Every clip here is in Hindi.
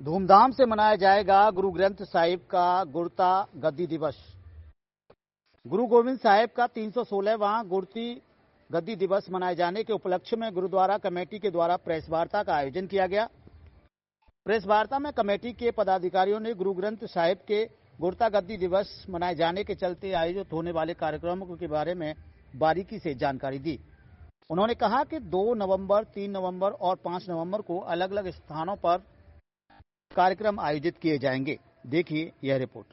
धूमधाम से मनाया जाएगा गुरु ग्रंथ साहिब का गुरता गद्दी दिवस। गुरु गोविंद साहिब का 316वां गुरती गद्दी दिवस मनाए जाने के उपलक्ष्य में गुरुद्वारा कमेटी के द्वारा प्रेस वार्ता का आयोजन किया गया। प्रेस वार्ता में कमेटी के पदाधिकारियों ने गुरु ग्रंथ साहिब के गुरता गद्दी दिवस मनाए जाने के चलते आयोजित होने वाले कार्यक्रमों के बारे में बारीकी से जानकारी दी। उन्होंने कहा कि 2 नवंबर, 3 नवंबर और 5 नवंबर को अलग अलग स्थानों पर कार्यक्रम आयोजित किए जाएंगे। देखिए यह रिपोर्ट।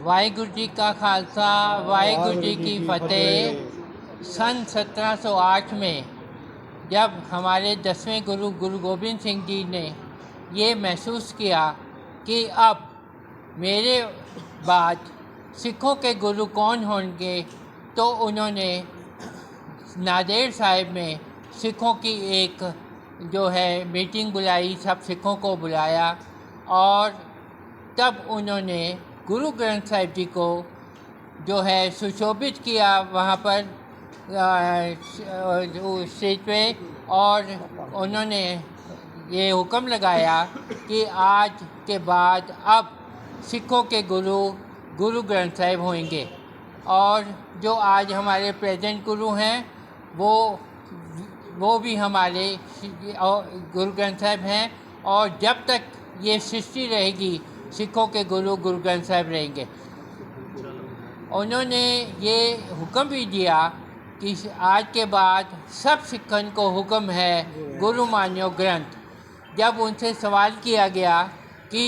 वाहिगुरु जी का खालसा, वाहिगुरु जी की फतेह। सन 1708 में जब हमारे 10वें गुरु गुरु गोविंद सिंह जी ने ये महसूस किया कि अब मेरे बाद सिखों के गुरु कौन होंगे, तो उन्होंने नादेड़ साहिब में सिखों की एक जो है मीटिंग बुलाई, सब सिखों को बुलाया और तब उन्होंने गुरु ग्रंथ साहिब जी को जो है सुशोभित किया वहाँ पर स्टेज पे, और उन्होंने ये हुक्म लगाया कि आज के बाद अब सिखों के गुरु गुरु ग्रंथ साहिब होंगे। और जो आज हमारे प्रेजेंट गुरु हैं वो भी हमारे गुरु ग्रंथ साहिब हैं, और जब तक ये सृष्टि रहेगी सिखों के गुरु गुरु ग्रंथ साहिब रहेंगे। उन्होंने ये हुक्म भी दिया कि आज के बाद सब सिखन को हुक्म है गुरु मान्यो ग्रंथ। जब उनसे सवाल किया गया कि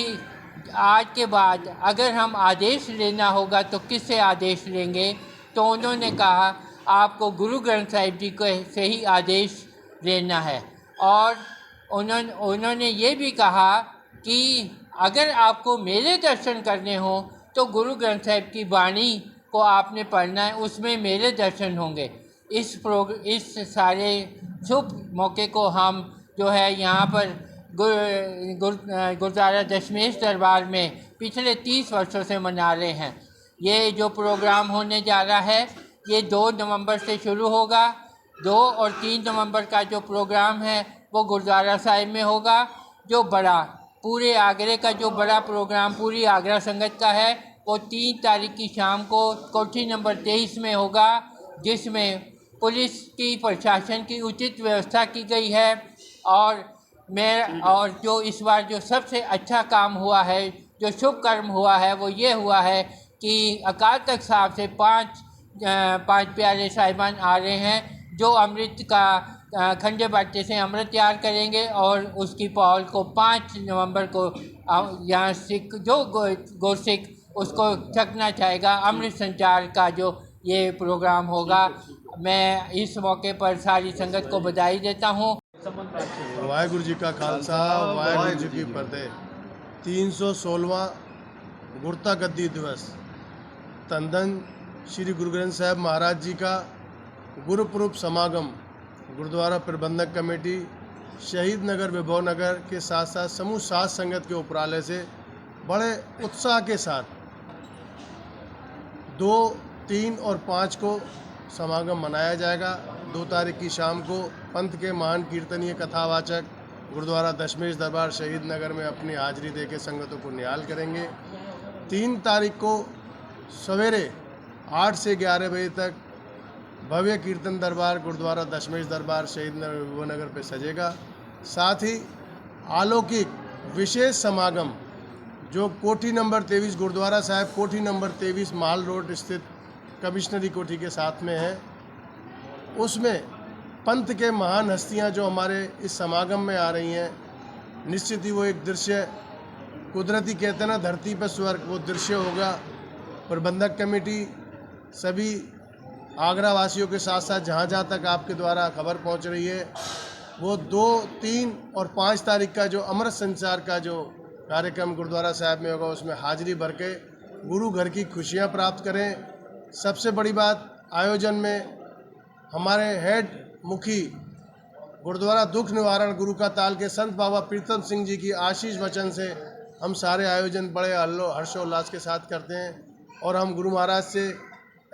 आज के बाद अगर हम आदेश लेना होगा तो किससे आदेश लेंगे, तो उन्होंने कहा आपको गुरु ग्रंथ साहिब जी को से ही आदेश लेना है। और उन्होंने ये भी कहा कि अगर आपको मेरे दर्शन करने हो तो गुरु ग्रंथ साहिब की वाणी को आपने पढ़ना है, उसमें मेरे दर्शन होंगे। इस सारे शुभ मौके को हम जो है यहाँ पर गुरुद्वारा दशमेश दरबार में पिछले 30 वर्षों से मना रहे हैं। ये जो प्रोग्राम होने जा रहा है ये 2 नवंबर से शुरू होगा। 2 और 3 नवंबर का जो प्रोग्राम है वो गुरुद्वारा साहिब में होगा। जो बड़ा पूरे आगरे का जो बड़ा प्रोग्राम पूरी आगरा संगत का है वो 3 तारीख की शाम को कोठी नंबर 23 में होगा, जिसमें पुलिस की प्रशासन की उचित व्यवस्था की गई है। और जो इस बार जो सबसे अच्छा काम हुआ है, जो शुभ कर्म हुआ है, वो ये हुआ है कि अकाल तख्त साहब से 5 प्यारे साहिबान आ रहे हैं जो अमृत का खंडे बाटे से अमृत तैयार करेंगे, और उसकी पौल को 5 नवंबर को यहाँ सिख जो गुरसिख उसको छकना चाहेगा। अमृत संचार का जो ये प्रोग्राम होगा, मैं इस मौके पर सारी संगत को बधाई देता हूँ। वाहिगुरु जी का खालसा, वाहिगुरु जी की फतेह। 316वां गुरता गद्दी दिवस धन धन श्री गुरु ग्रंथ साहिब महाराज जी का गुरुपुरब समागम गुरुद्वारा प्रबंधक कमेटी शहीद नगर विभव नगर के साथ साथ समूह सात संगत के उपरालय से बड़े उत्साह के साथ 2, 3 और 5 को समागम मनाया जाएगा। 2 तारीख की शाम को पंथ के महान कीर्तनीय कथावाचक गुरुद्वारा दशमेश दरबार शहीद नगर में अपनी हाजिरी देकर संगतों को निहाल करेंगे। 3 तारीख को सवेरे 8 से 11 बजे तक भव्य कीर्तन दरबार गुरुद्वारा दशमेश दरबार शहीद नगर पे सजेगा। साथ ही अलौकिक विशेष समागम जो कोठी नंबर 23 गुरुद्वारा साहिब कोठी नंबर 23 माल रोड स्थित कमिश्नरी कोठी के साथ में है, उसमें पंथ के महान हस्तियां जो हमारे इस समागम में आ रही हैं, निश्चित ही वो एक दृश्य कुदरती कहते हैं ना धरती पर स्वर्ग, वो दृश्य होगा। प्रबंधक कमेटी सभी आगरा वासियों के साथ साथ जहाँ तक आपके द्वारा खबर पहुँच रही है, वो 2, 3 और 5 तारीख का जो अमृत संचार का जो कार्यक्रम गुरुद्वारा साहिब में होगा, उसमें हाजिरी भर के गुरु घर की खुशियाँ प्राप्त करें। सबसे बड़ी बात, आयोजन में हमारे हेड मुखी गुरुद्वारा दुख निवारण गुरु का ताल के संत बाबा प्रीतम सिंह जी की आशीष वचन से हम सारे आयोजन बड़े हर्षोल्लास के साथ करते हैं, और हम गुरु महाराज से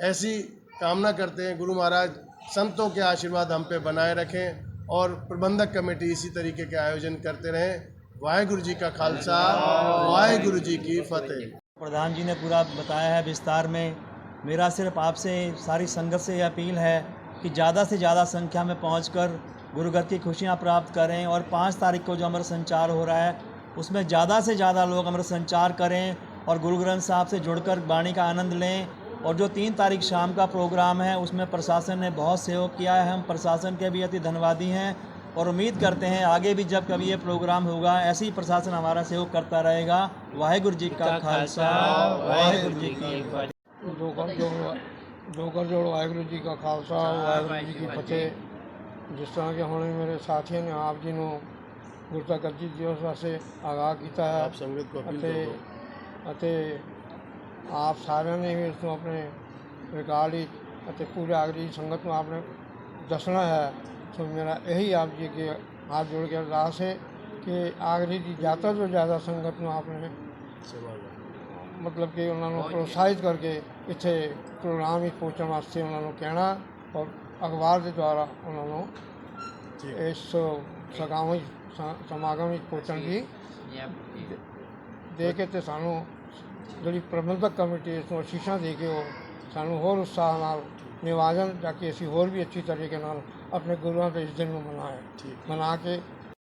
ऐसी कामना करते हैं गुरु महाराज संतों के आशीर्वाद हम पे बनाए रखें और प्रबंधक कमेटी इसी तरीके के आयोजन करते रहें। वाहेगुरु जी का खालसा, वाहेगुरु जी की फतेह। प्रधान जी ने पूरा बताया है विस्तार में। मेरा सिर्फ आपसे सारी संगत से यह अपील है कि ज़्यादा से ज़्यादा संख्या में पहुंचकर गुरुगत की खुशियां प्राप्त करें और 5 तारीख को जो अमृत संचार हो रहा है उसमें ज़्यादा से ज़्यादा लोग अमृत संचार करें और गुरु ग्रंथ साहब से जुड़कर वाणी का आनंद लें। और जो 3 तारीख शाम का प्रोग्राम है उसमें प्रशासन ने बहुत सहयोग किया है, हम प्रशासन के भी अति धन्यवादी हैं और उम्मीद करते हैं आगे भी जब कभी ये प्रोग्राम होगा ऐसे ही प्रशासन हमारा सहयोग करता रहेगा। वाहेगुरु जी का खालसा, वाहेगुरु जी की फतेह। ਦੋ ਕਰ ਜੋੜ ਵਾਹਿਗੁਰੂ ਜੀ ਕਾ ਖਾਲਸਾ, ਵਾਹਿਗੁਰੂ ਜੀ ਕੀ ਫਤਿਹ। ਜਿਸ ਤਰ੍ਹਾਂ ਕਿ ਹੁਣ ਮੇਰੇ ਸਾਥੀਆਂ ਨੇ ਆਪ ਜੀ ਨੂੰ ਗੁਰਤਾ ਗੱਦੀ ਦਿਵਸ ਵਾਸਤੇ ਆਗਾਹ ਕੀਤਾ ਹੈ आप संगत को अपील ਅਤੇ करो। ਅਤੇ ਆਪ ਸਾਰਿਆਂ ਨੇ ਵੀ ਇਸ ਨੂੰ ਆਪਣੇ ਰਿਕਾਰਡ ਵਿੱਚ ਅਤੇ ਪੂਰੇ ਆਗਰੀ ਸੰਗਤ ਨੂੰ ਆਪਨੇ ਦੱਸਣਾ ਹੈ। ਸੋ ਮੇਰਾ ਇਹੀ ਆਪ ਜੀ ਅੱਗੇ ਹੱਥ ਜੋੜ ਕੇ ਅਰਦਾਸ ਹੈ ਕਿ ਆਗਰੀ ਦੀ ਜ਼ਿਆਦਾ ਤੋਂ ਜ਼ਿਆਦਾ ਸੰਗਤ ਨੂੰ ਆਪਨੇ ਮਤਲਬ ਕਿ ਉਹਨਾਂ ਨੂੰ ਪ੍ਰੋਤਸਾਹਿਤ ਕਰਕੇ ਇੱਥੇ ਪ੍ਰੋਗਰਾਮ ਵਿੱਚ ਪਹੁੰਚਣ ਵਾਸਤੇ ਉਹਨਾਂ ਨੂੰ ਕਹਿਣਾ ਔਰ ਅਖਬਾਰ ਦੇ ਦੁਆਰਾ ਉਹਨਾਂ ਨੂੰ ਇਸ ਸਮਾਗਮ ਵਿੱਚ ਪਹੁੰਚਣ ਦੀ ਦੇ ਕੇ ਅਤੇ ਸਾਨੂੰ ਜਿਹੜੀ ਪ੍ਰਬੰਧਕ ਕਮੇਟੀ ਇਸ ਨੂੰ ਅਸੀਸਾਂ ਦੇ ਕੇ ਉਹ ਸਾਨੂੰ ਹੋਰ ਉਤਸ਼ਾਹ ਨਾਲ ਨਿਵਾਜਣ ਤਾਂ ਕਿ ਅਸੀਂ ਹੋਰ ਵੀ ਅੱਛੀ ਤਰੀਕੇ ਨਾਲ ਆਪਣੇ ਗੁਰੂਆਂ ਦੇ ਇਸ ਦਿਨ ਨੂੰ ਮਨਾ ਕੇ